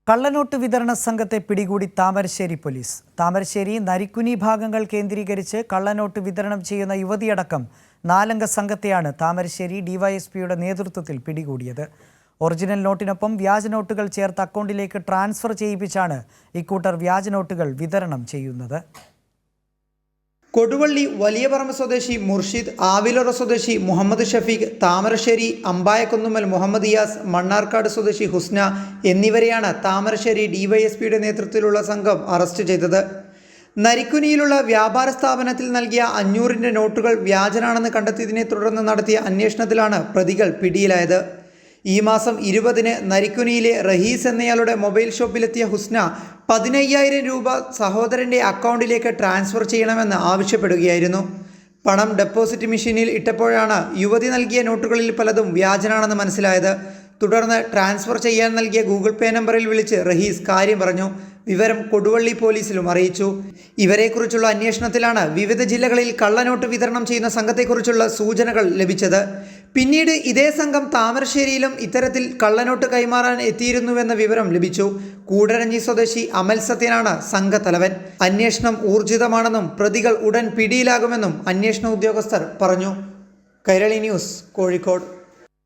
കള്ളനോട്ട് വിതരണ സംഘത്തെ പിടികൂടി താമരശ്ശേരി പോലീസ്. താമരശ്ശേരി നരിക്കുനി ഭാഗങ്ങൾ കേന്ദ്രീകരിച്ച് കള്ളനോട്ട് വിതരണം ചെയ്യുന്ന യുവതിയടക്കം 4 അംഗ സംഘത്തെയാണ് താമരശ്ശേരി ഡിവൈഎസ്പിയുടെ നേതൃത്വത്തിൽ പിടികൂടിയത്. ഒറിജിനൽ നോട്ടിനൊപ്പം വ്യാജ നോട്ടുകൾ ചേർത്ത് അക്കൗണ്ടിലേക്ക് ട്രാൻസ്ഫർ ചെയ്യിപ്പിച്ചാണ് ഇക്കൂട്ടർ വ്യാജ നോട്ടുകൾ വിതരണം ചെയ്യുന്നത്. കൊടുവള്ളി വലിയപറമ്പ് സ്വദേശി മുർഷിദ്, ആവിലറ സ്വദേശി മുഹമ്മദ് ഷഫീഖ്, താമരശ്ശേരി അമ്പായക്കുന്നുമ്മൽ മുഹമ്മദ് യാസ്, മണ്ണാർക്കാട് സ്വദേശി ഹുസ്ന എന്നിവരെയാണ് താമരശ്ശേരി ഡിവൈഎസ്പിയുടെ നേതൃത്വത്തിലുള്ള സംഘം അറസ്റ്റ് ചെയ്തത്. നരിക്കുനിയിലുള്ള വ്യാപാര സ്ഥാപനത്തിൽ നൽകിയ 500-ന്റെ നോട്ടുകൾ വ്യാജനാണെന്ന് കണ്ടെത്തിയതിനെ തുടർന്ന് നടത്തിയ അന്വേഷണത്തിലാണ് പ്രതികൾ പിടിയിലായത്. ഈ മാസം 20-ന് നരിക്കുനിയിലെ റഹീസ് എന്നയാളുടെ മൊബൈൽ ഷോപ്പിലെത്തിയ ഹുസ്ന 15,000 രൂപ സഹോദരൻ്റെ അക്കൗണ്ടിലേക്ക് ട്രാൻസ്ഫർ ചെയ്യണമെന്ന് ആവശ്യപ്പെടുകയായിരുന്നു. പണം ഡെപ്പോസിറ്റ് മെഷീനിൽ ഇട്ടപ്പോഴാണ് യുവതി നൽകിയ നോട്ടുകളിൽ പലതും വ്യാജനാണെന്ന് മനസ്സിലായത്. തുടർന്ന് ട്രാൻസ്ഫർ ചെയ്യാൻ നൽകിയ ഗൂഗിൾ പേ നമ്പറിൽ വിളിച്ച് റഹീസ് കാര്യം പറഞ്ഞു. വിവരം കൊടുവള്ളി പോലീസിലും അറിയിച്ചു. ഇവരെക്കുറിച്ചുള്ള അന്വേഷണത്തിലാണ് വിവിധ ജില്ലകളിൽ കള്ളനോട്ട് വിതരണം ചെയ്യുന്ന സംഘത്തെക്കുറിച്ചുള്ള സൂചനകൾ ലഭിച്ചത്. പിന്നീട് ഇതേ സംഘം താമരശ്ശേരിയിലും ഇത്തരത്തിൽ കള്ളനോട്ട് കൈമാറാൻ എത്തിയിരുന്നുവെന്ന വിവരം ലഭിച്ചു. കൂടരഞ്ഞി സ്വദേശി അമൽ സത്യനാണ് സംഘത്തലവൻ. അന്വേഷണം ഊർജിതമാണെന്നും പ്രതികൾ ഉടൻ പിടിയിലാകുമെന്നും അന്വേഷണ ഉദ്യോഗസ്ഥർ പറഞ്ഞു. കൈരളി ന്യൂസ്, കോഴിക്കോട്.